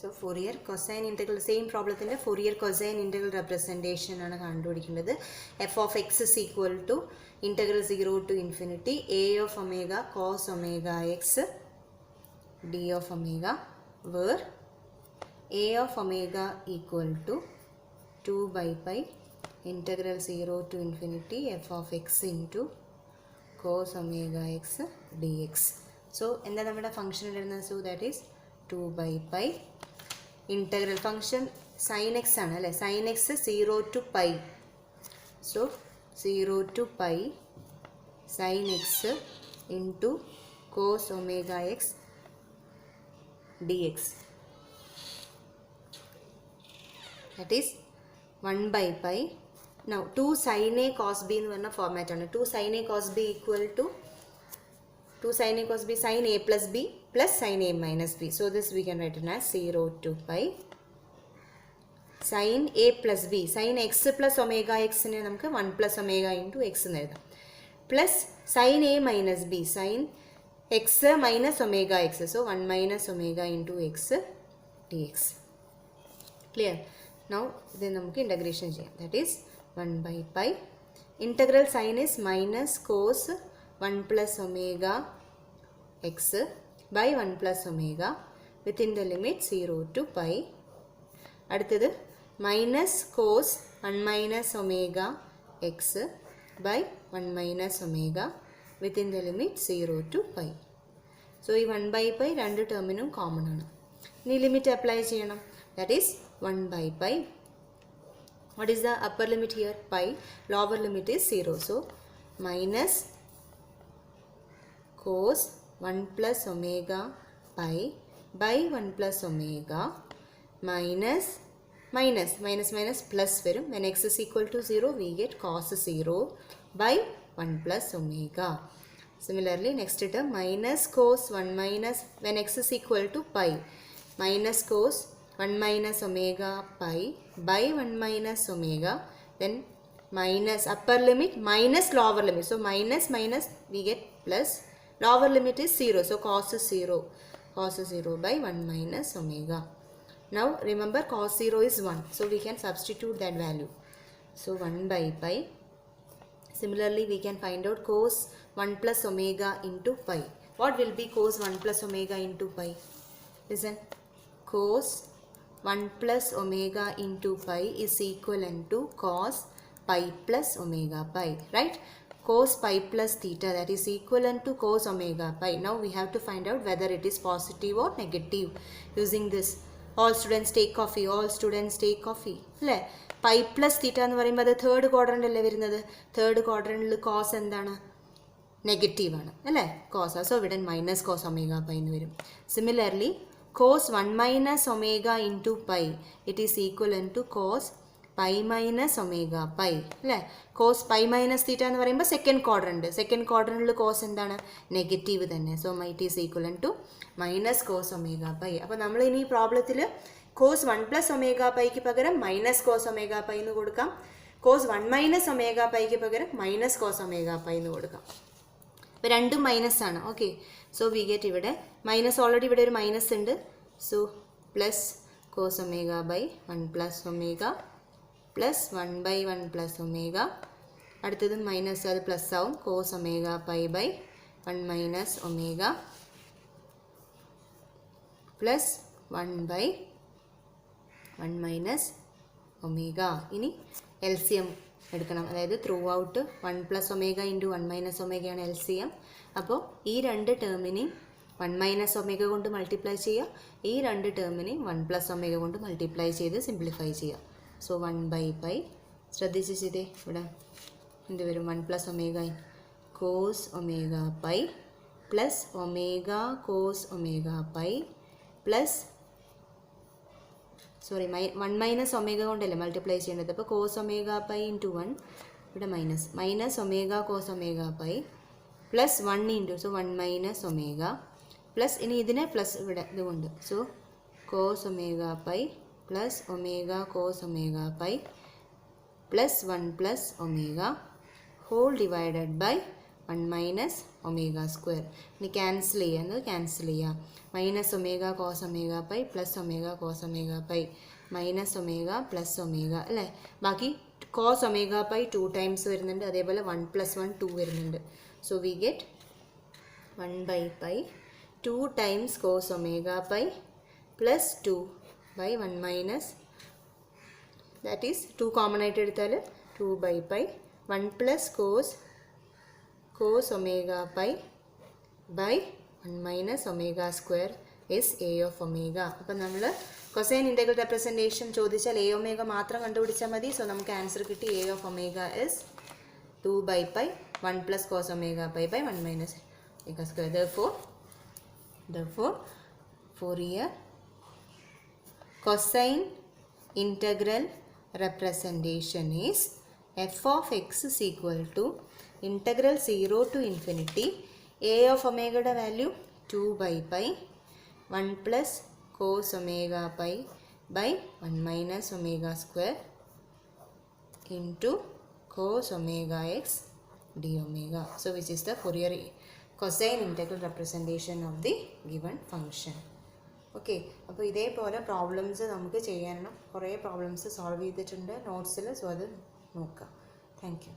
So Fourier cosine integral, same problem in the Fourier cosine integral representation ആണ് കണ്ടുപിടിക്കേണ്ടത്. f of x is equal to integral 0 to infinity a of omega cos omega x d of omega, where a of omega equal to 2 by pi integral 0 to infinity f of x into cos omega x dx. So എന്താ നമ്മുടെ function വരുന്നത്? So that is 2 by pi integral function sin x ആണ് അല്ലേ? sin x 0 to pi. So 0 to pi sin x into cos omega x dx. That is 1 by pi. Now 2 sin a cos b എന്ന് പറഞ്ഞ format ആണ്. 2 sin a cos b equal to 2 sin a cos b sin a plus b plus sin a minus b. So this we can write it as 0 to pi sin a plus b, sin x plus omega x നെ നമുക്ക് 1 plus omega into x എന്ന് എഴുതാം, plus sin a minus b, sin x minus omega x. So 1 minus omega into x dx. Clear? Now ഇത് നമുക്ക് integration ചെയ്യാം. That is 1 by pi. Integral sign is minus cos 1 plus omega x by 1 plus omega within the limit 0 to pi. അടുത്തത് minus cos 1 minus omega x by 1 minus omega within the limit 0 to pi. So ഈ 1 by pi രണ്ട് ടേമിനും common ആണ്. ഇനി limit apply ചെയ്യണം. That is 1 by pi. What is the upper limit here? Pi. Lower limit is 0. So minus cos 1 plus omega pi by 1 plus omega minus plus വരും. When x is equal to 0, we get cos 0 by 1 plus omega. Similarly, next term minus cos 1 minus, when x is equal to pi, minus cos 1 minus omega pi by 1 minus omega, then minus upper limit minus lower limit. So minus we get plus. Lower limit is 0. So cos 0 by 1 minus omega. Now remember cos 0 is 1. So we can substitute that value. So 1 by pi. Similarly we can find out cos 1 plus omega into pi. What will be cos 1 plus omega into pi? Listen. Cos 1 plus omega into pi is equivalent to cos pi plus omega pi. Right? Cos pi plus theta, that is equivalent to cos omega pi. Now we have to find out whether it is positive or negative using this. All students take coffee. All students take coffee. അല്ലേ? pi plus theta എന്ന് പറയുമ്പോൾ അത് third quadrant അല്ലേ വരുന്നത്? Third ക്വാഡ്രൻറ്റിൽ cos എന്താണ്? Negative ആണ് അല്ലേ? Cos. So ഇവിടെ മൈനസ് കോസ് ഒമേഗ പൈ എന്ന് വരും. Similarly cos 1 minus omega into pi, it is equivalent to cos pi minus omega pi അല്ലേ? cos pi minus theta എന്ന് പറയുമ്പോൾ സെക്കൻഡ് ക്വാഡ്രൻറ്റിൽ കോസ് എന്താണ്? നെഗറ്റീവ് തന്നെ. So it is equal to minus cos omega pi. അപ്പോൾ നമ്മൾ ഇനി ഈ പ്രോബ്ലത്തിൽ കോസ് 1 പ്ലസ് ഒമേഗ പൈക്ക് പകരം മൈനസ് കോസ് ഒമേഗ പൈ എന്ന് കൊടുക്കാം. കോസ് 1 മൈനസ് ഒമേഗ പൈക്ക് പകരം മൈനസ് കോസ് ഒമേഗ പൈ എന്ന് കൊടുക്കാം. ഇപ്പോൾ രണ്ടും മൈനസ് ആണ്. ഓക്കെ, സോ വി ഗെറ്റ് ഇവിടെ മൈനസ്, ഓൾറെഡി ഇവിടെ ഒരു മൈനസ് ഉണ്ട്. So plus cos omega by 1 plus omega plus 1 by 1 plus omega. അടുത്തത് മൈനസ്, അത് പ്ലസ് ആവും. Cos omega pi by 1 minus omega plus 1 by 1 minus omega. ഇനി L C M എടുക്കണം. അതായത് throughout 1 plus omega into 1 minus ഒമേഗയാണ് L C M. അപ്പോൾ ഈ രണ്ട് ടേമിനെയും 1 മൈനസ് ഒമേഗ കൊണ്ട് മൾട്ടിപ്ലൈ ചെയ്യുക. ഈ രണ്ട് ടേമിനെയും 1 പ്ലസ് ഒമേഗ കൊണ്ട് മൾട്ടിപ്ലൈ ചെയ്ത് സിംപ്ലിഫൈ ചെയ്യുക. സോ 1 ബൈ പൈ, ശ്രദ്ധിച്ച് ചെയ്തേ, ഇവിടെ എന്ത് വരും? 1 plus omega cos omega pi plus omega cos omega pi plus 1 minus omega കൊണ്ടല്ലേ മൾട്ടിപ്ലൈ ചെയ്യേണ്ടത്. അപ്പോൾ കോസ് ഒമേഗ പൈ ഇൻറ്റു 1, ഇവിടെ minus omega cos omega pi plus 1 into, so 1 minus omega plus, ഇനി ഇതിനെ പ്ലസ് ഇവിടെ ഇതുകൊണ്ട്, so cos omega pi plus omega cos omega pi plus 1 plus omega whole divided by 1 minus omega square. ഇനി cancel ചെയ്യാം. Minus omega cos omega pi plus omega cos omega pi minus omega plus omega അല്ലേ. ബാക്കി cos omega pi 2 times വരുന്നുണ്ട്, അതേപോലെ 1 + 1 2 വരുന്നുണ്ട്. So we get 1 by pi 2 times cos omega pi plus 2 by 1 minus, that is 2 common ആയിട്ട് എടുത്താൽ 2 by pi 1 plus cos omega pi by 1 minus omega square is a of omega. അപ്പം നമ്മൾ cosine integral representation ചോദിച്ചാൽ a omega മാത്രം കണ്ടുപിടിച്ചാൽ മതി. So നമുക്ക് answer കിട്ടി a of omega is 2 by pi 1 plus cos omega pi by 1 minus omega square. Therefore Fourier cosine integral representation is f of x is equal to integral 0 to infinity a of omega യുടെ value 2 by pi 1 plus cos omega pi by 1 minus omega square into cos omega x d omega. So which is the Fourier cosine integral representation of the given function. Okay, അപ്പോൾ ഇതേപോലെ problems നമുക്ക് ചെയ്യാനുള്ള കുറേ problems solve ചെയ്തിട്ടുണ്ട് നോട്ട്സിൽ. So അത് നോക്കാം. Thank you.